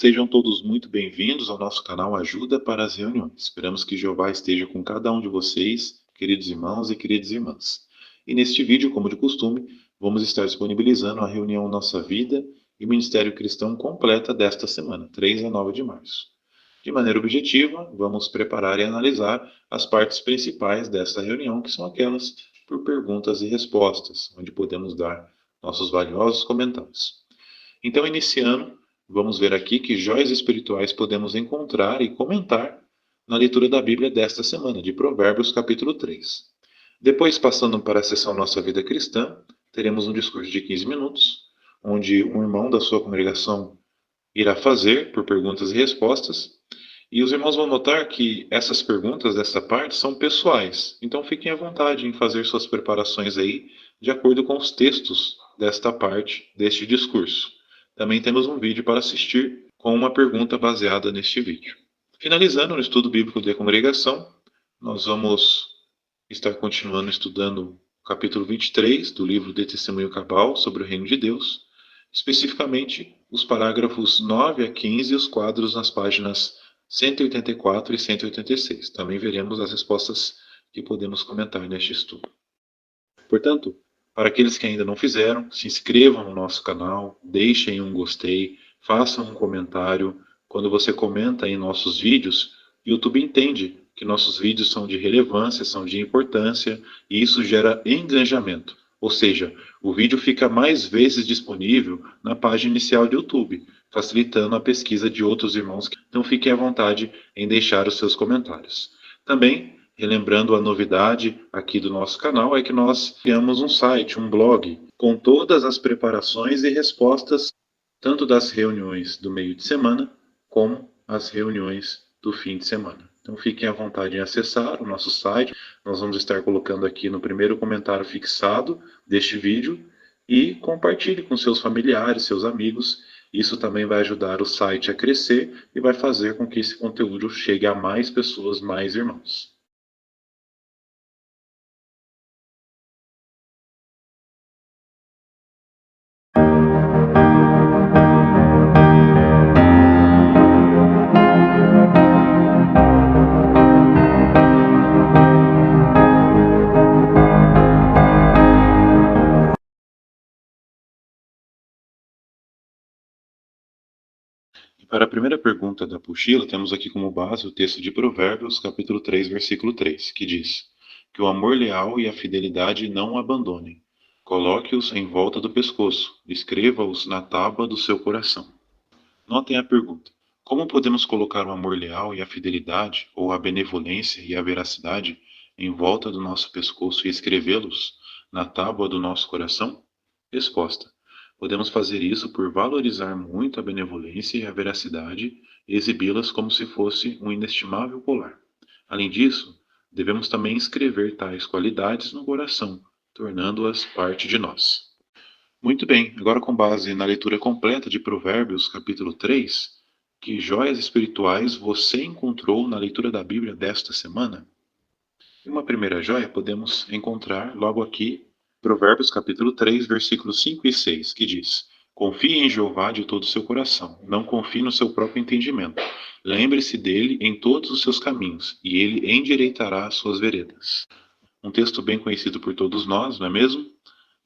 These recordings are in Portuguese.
Sejam todos muito bem-vindos ao nosso canal Ajuda para as Reuniões. Esperamos que Jeová esteja com cada um de vocês, queridos irmãos e queridas irmãs. E neste vídeo, como de costume, vamos estar disponibilizando a reunião Nossa Vida e Ministério Cristão completa desta semana, 3 a 9 de março. De maneira objetiva, vamos preparar e analisar as partes principais desta reunião, que são aquelas por perguntas e respostas, onde podemos dar nossos valiosos comentários. Então, iniciando, vamos ver aqui que joias espirituais podemos encontrar e comentar na leitura da Bíblia desta semana, de Provérbios, capítulo 3. Depois, passando para a sessão Nossa Vida Cristã, teremos um discurso de 15 minutos, onde um irmão da sua congregação irá fazer por perguntas e respostas. E os irmãos vão notar que essas perguntas dessa parte são pessoais, então fiquem à vontade em fazer suas preparações aí, de acordo com os textos desta parte deste discurso. Também temos um vídeo para assistir com uma pergunta baseada neste vídeo. Finalizando o estudo bíblico de congregação, nós vamos estar continuando estudando o capítulo 23 do livro de Testemunho Cabal sobre o Reino de Deus, especificamente os parágrafos 9 a 15 e os quadros nas páginas 184 e 186. Também veremos as respostas que podemos comentar neste estudo. Portanto, para aqueles que ainda não fizeram, se inscrevam no nosso canal, deixem um gostei, façam um comentário. Quando você comenta em nossos vídeos, o YouTube entende que nossos vídeos são de relevância, são de importância, e isso gera engajamento. Ou seja, o vídeo fica mais vezes disponível na página inicial do YouTube, facilitando a pesquisa de outros irmãos. Então fiquem à vontade em deixar os seus comentários. Também, relembrando a novidade aqui do nosso canal, é que nós criamos um site, um blog, com todas as preparações e respostas, tanto das reuniões do meio de semana, como as reuniões do fim de semana. Então fiquem à vontade em acessar o nosso site. Nós vamos estar colocando aqui no primeiro comentário fixado deste vídeo, e compartilhe com seus familiares, seus amigos. Isso também vai ajudar o site a crescer e vai fazer com que esse conteúdo chegue a mais pessoas, mais irmãos. E para a primeira pergunta da apostila, temos aqui como base o texto de Provérbios, capítulo 3, versículo 3, que diz: que o amor leal e a fidelidade não o abandonem. Coloque-os em volta do pescoço, escreva-os na tábua do seu coração. Notem a pergunta: como podemos colocar o amor leal e a fidelidade, ou a benevolência e a veracidade, em volta do nosso pescoço e escrevê-los na tábua do nosso coração? Resposta: podemos fazer isso por valorizar muito a benevolência e a veracidade e exibi-las como se fosse um inestimável colar. Além disso, devemos também escrever tais qualidades no coração, tornando-as parte de nós. Muito bem, agora com base na leitura completa de Provérbios, capítulo 3, que joias espirituais você encontrou na leitura da Bíblia desta semana? Em uma primeira joia podemos encontrar logo aqui Provérbios capítulo 3, versículos 5 e 6, que diz: confie em Jeová de todo o seu coração, não confie no seu próprio entendimento. Lembre-se dele em todos os seus caminhos, e ele endireitará as suas veredas. Um texto bem conhecido por todos nós, não é mesmo?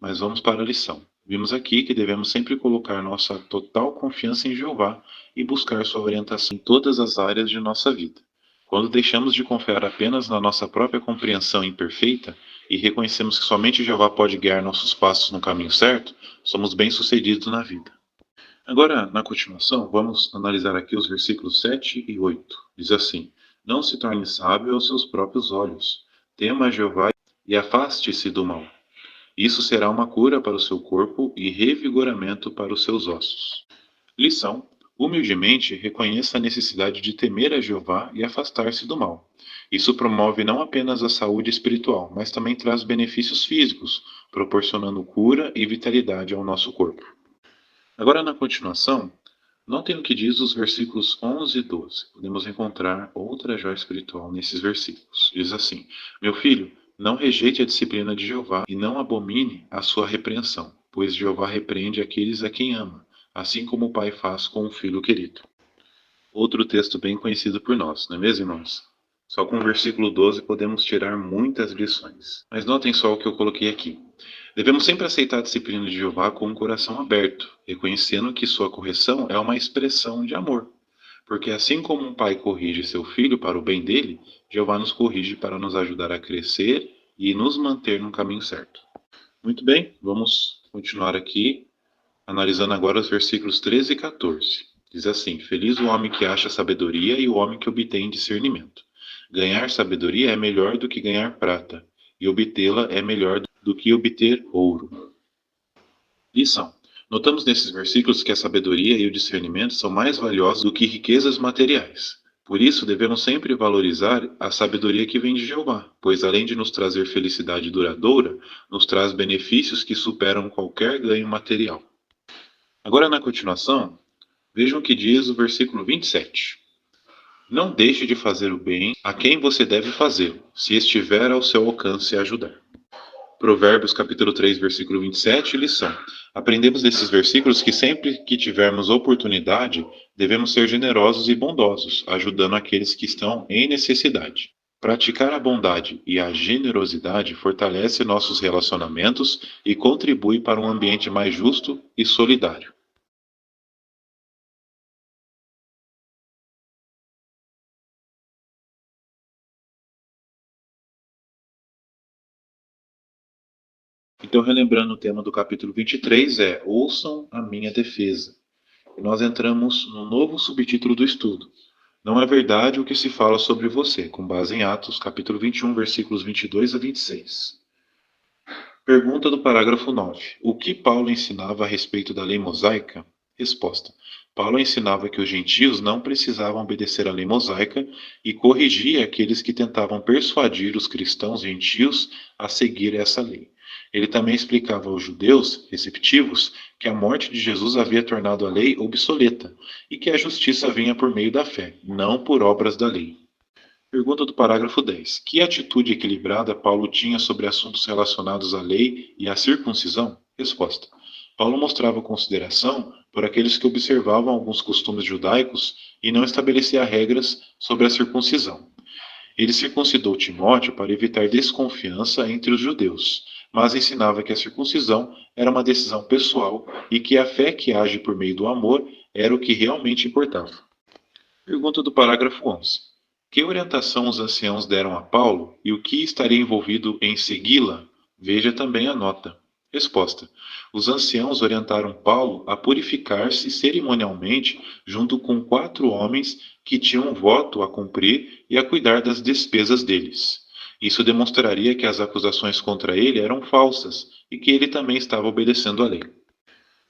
Mas vamos para a lição. Vimos aqui que devemos sempre colocar nossa total confiança em Jeová e buscar sua orientação em todas as áreas de nossa vida. Quando deixamos de confiar apenas na nossa própria compreensão imperfeita e reconhecemos que somente Jeová pode guiar nossos passos no caminho certo, somos bem-sucedidos na vida. Agora, na continuação, vamos analisar aqui os versículos 7 e 8. Diz assim: não se torne sábio aos seus próprios olhos. Tema a Jeová e afaste-se do mal. Isso será uma cura para o seu corpo e revigoramento para os seus ossos. Lição: humildemente reconheça a necessidade de temer a Jeová e afastar-se do mal. Isso promove não apenas a saúde espiritual, mas também traz benefícios físicos, proporcionando cura e vitalidade ao nosso corpo. Agora, na continuação, notem o que diz os versículos 11 e 12. Podemos encontrar outra joia espiritual nesses versículos. Diz assim: meu filho, não rejeite a disciplina de Jeová e não abomine a sua repreensão, pois Jeová repreende aqueles a quem ama, assim como o pai faz com o filho querido. Outro texto bem conhecido por nós, não é mesmo, irmãos? Só com o versículo 12 podemos tirar muitas lições. Mas notem só o que eu coloquei aqui. Devemos sempre aceitar a disciplina de Jeová com um coração aberto, reconhecendo que sua correção é uma expressão de amor. Porque assim como um pai corrige seu filho para o bem dele, Jeová nos corrige para nos ajudar a crescer e nos manter no caminho certo. Muito bem, vamos continuar aqui, analisando agora os versículos 13 e 14. Diz assim: Feliz o homem que acha sabedoria e o homem que obtém discernimento. Ganhar sabedoria é melhor do que ganhar prata, e obtê-la é melhor do que obter ouro. Lição: notamos nesses versículos que a sabedoria e o discernimento são mais valiosos do que riquezas materiais. Por isso, devemos sempre valorizar a sabedoria que vem de Jeová, pois além de nos trazer felicidade duradoura, nos traz benefícios que superam qualquer ganho material. Agora, na continuação, vejam o que diz o versículo 27. Não deixe de fazer o bem a quem você deve fazê-lo, se estiver ao seu alcance ajudar. Provérbios capítulo 3, versículo 27, lição. Aprendemos nesses versículos que sempre que tivermos oportunidade, devemos ser generosos e bondosos, ajudando aqueles que estão em necessidade. Praticar a bondade e a generosidade fortalece nossos relacionamentos e contribui para um ambiente mais justo e solidário. Então, relembrando o tema do capítulo 23 é Ouçam a minha defesa. E nós entramos no novo subtítulo do estudo. Não é verdade o que se fala sobre você, com base em Atos, capítulo 21, versículos 22 a 26. Pergunta do parágrafo 9. O que Paulo ensinava a respeito da lei mosaica? Resposta. Paulo ensinava que os gentios não precisavam obedecer à lei mosaica e corrigia aqueles que tentavam persuadir os cristãos gentios a seguir essa lei. Ele também explicava aos judeus receptivos que a morte de Jesus havia tornado a lei obsoleta e que a justiça vinha por meio da fé, não por obras da lei. Pergunta do parágrafo 10. Que atitude equilibrada Paulo tinha sobre assuntos relacionados à lei e à circuncisão? Resposta. Paulo mostrava consideração por aqueles que observavam alguns costumes judaicos e não estabelecia regras sobre a circuncisão. Ele circuncidou Timóteo para evitar desconfiança entre os judeus, mas ensinava que a circuncisão era uma decisão pessoal e que a fé que age por meio do amor era o que realmente importava. Pergunta do parágrafo 11. Que orientação os anciãos deram a Paulo e o que estaria envolvido em segui-la? Veja também a nota. Resposta. Os anciãos orientaram Paulo a purificar-se cerimonialmente junto com 4 homens que tinham um voto a cumprir e a cuidar das despesas deles. Isso demonstraria que as acusações contra ele eram falsas e que ele também estava obedecendo à lei.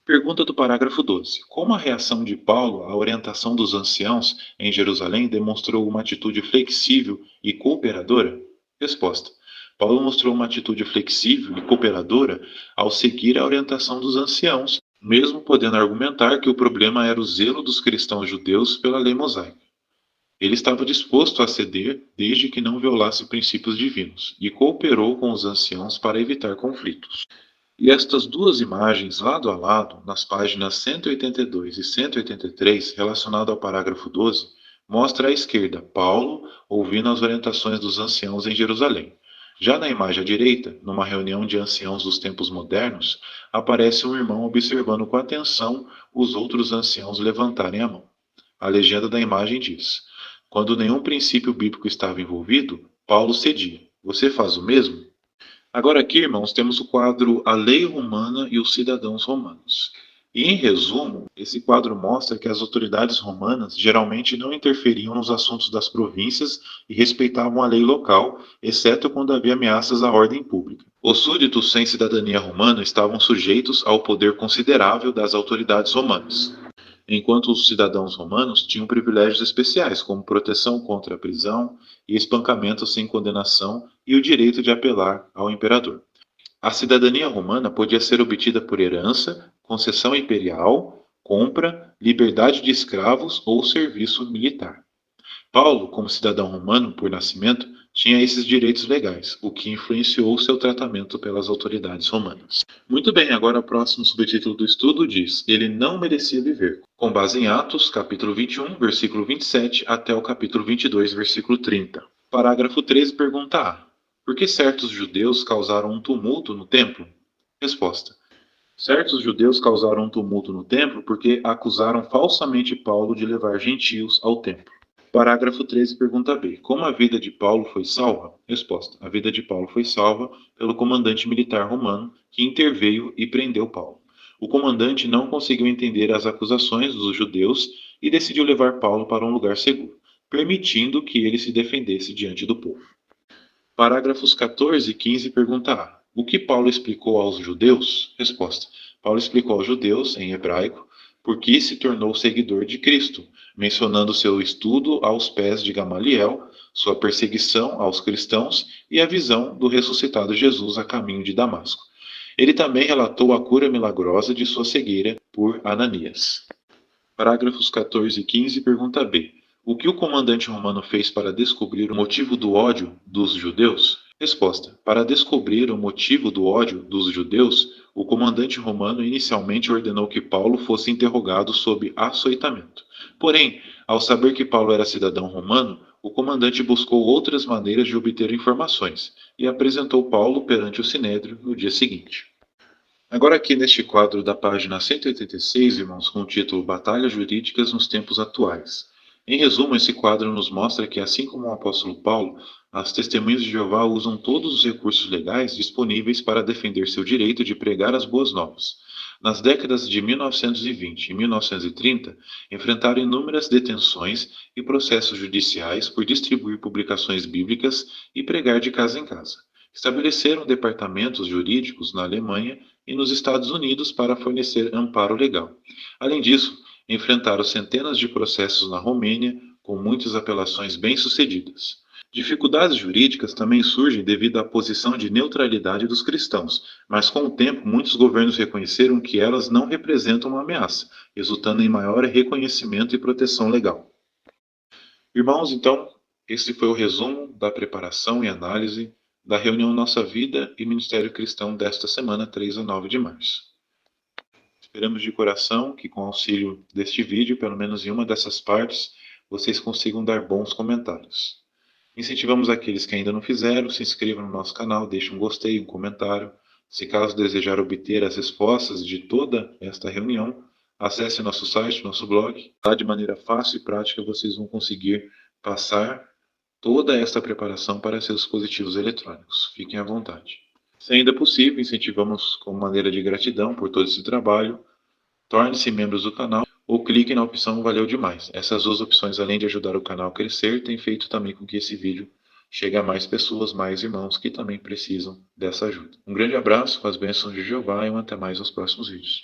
Pergunta do parágrafo 12. Como a reação de Paulo à orientação dos anciãos em Jerusalém demonstrou uma atitude flexível e cooperadora? Resposta. Paulo mostrou uma atitude flexível e cooperadora ao seguir a orientação dos anciãos, mesmo podendo argumentar que o problema era o zelo dos cristãos judeus pela lei mosaica. Ele estava disposto a ceder desde que não violasse princípios divinos e cooperou com os anciãos para evitar conflitos. E estas duas imagens, lado a lado, nas páginas 182 e 183, relacionado ao parágrafo 12, mostra à esquerda Paulo ouvindo as orientações dos anciãos em Jerusalém. Já na imagem à direita, numa reunião de anciãos dos tempos modernos, aparece um irmão observando com atenção os outros anciãos levantarem a mão. A legenda da imagem diz: Quando nenhum princípio bíblico estava envolvido, Paulo cedia. Você faz o mesmo? Agora aqui, irmãos, temos o quadro A Lei Romana e os Cidadãos Romanos. E, em resumo, esse quadro mostra que as autoridades romanas geralmente não interferiam nos assuntos das províncias e respeitavam a lei local, exceto quando havia ameaças à ordem pública. Os súditos sem cidadania romana estavam sujeitos ao poder considerável das autoridades romanas, enquanto os cidadãos romanos tinham privilégios especiais, como proteção contra a prisão e espancamento sem condenação e o direito de apelar ao imperador. A cidadania romana podia ser obtida por herança, concessão imperial, compra, liberdade de escravos ou serviço militar. Paulo, como cidadão romano por nascimento, tinha esses direitos legais, o que influenciou seu tratamento pelas autoridades romanas. Muito bem, agora o próximo subtítulo do estudo diz: Ele não merecia viver, com base em Atos, capítulo 21, versículo 27, até o capítulo 22, versículo 30. Parágrafo 13, pergunta A. Por que certos judeus causaram um tumulto no templo? Resposta. Certos judeus causaram um tumulto no templo porque acusaram falsamente Paulo de levar gentios ao templo. Parágrafo 13, pergunta B. Como a vida de Paulo foi salva? Resposta. A vida de Paulo foi salva pelo comandante militar romano que interveio e prendeu Paulo. O comandante não conseguiu entender as acusações dos judeus e decidiu levar Paulo para um lugar seguro, permitindo que ele se defendesse diante do povo. Parágrafos 14 e 15, pergunta A. O que Paulo explicou aos judeus? Resposta. Paulo explicou aos judeus, em hebraico, por que se tornou seguidor de Cristo, mencionando seu estudo aos pés de Gamaliel, sua perseguição aos cristãos e a visão do ressuscitado Jesus a caminho de Damasco. Ele também relatou a cura milagrosa de sua cegueira por Ananias. Parágrafos 14 e 15, pergunta B. O que o comandante romano fez para descobrir o motivo do ódio dos judeus? Resposta. Para descobrir o motivo do ódio dos judeus, o comandante romano inicialmente ordenou que Paulo fosse interrogado sob açoitamento. Porém, ao saber que Paulo era cidadão romano, o comandante buscou outras maneiras de obter informações e apresentou Paulo perante o sinédrio no dia seguinte. Agora aqui neste quadro da página 186, irmãos, com o título Batalhas Jurídicas nos Tempos Atuais. Em resumo, esse quadro nos mostra que, assim como o apóstolo Paulo, as testemunhas de Jeová usam todos os recursos legais disponíveis para defender seu direito de pregar as boas novas. Nas décadas de 1920 e 1930, enfrentaram inúmeras detenções e processos judiciais por distribuir publicações bíblicas e pregar de casa em casa. Estabeleceram departamentos jurídicos na Alemanha e nos Estados Unidos para fornecer amparo legal. Além disso, enfrentaram centenas de processos na Romênia, com muitas apelações bem-sucedidas. Dificuldades jurídicas também surgem devido à posição de neutralidade dos cristãos, mas com o tempo muitos governos reconheceram que elas não representam uma ameaça, resultando em maior reconhecimento e proteção legal. Irmãos, então, esse foi o resumo da preparação e análise da reunião Nossa Vida e Ministério Cristão desta semana, 3 a 9 de março. Esperamos de coração que, com o auxílio deste vídeo, pelo menos em uma dessas partes, vocês consigam dar bons comentários. Incentivamos aqueles que ainda não fizeram, se inscrevam no nosso canal, deixem um gostei, um comentário. Se caso desejar obter as respostas de toda esta reunião, acesse nosso site, nosso blog. Lá de maneira fácil e prática vocês vão conseguir passar toda esta preparação para seus dispositivos eletrônicos. Fiquem à vontade. Se ainda possível, incentivamos como maneira de gratidão por todo esse trabalho. Torne-se membros do canal ou clique na opção Valeu Demais. Essas duas opções, além de ajudar o canal a crescer, têm feito também com que esse vídeo chegue a mais pessoas, mais irmãos que também precisam dessa ajuda. Um grande abraço, com as bênçãos de Jeová e até mais nos próximos vídeos.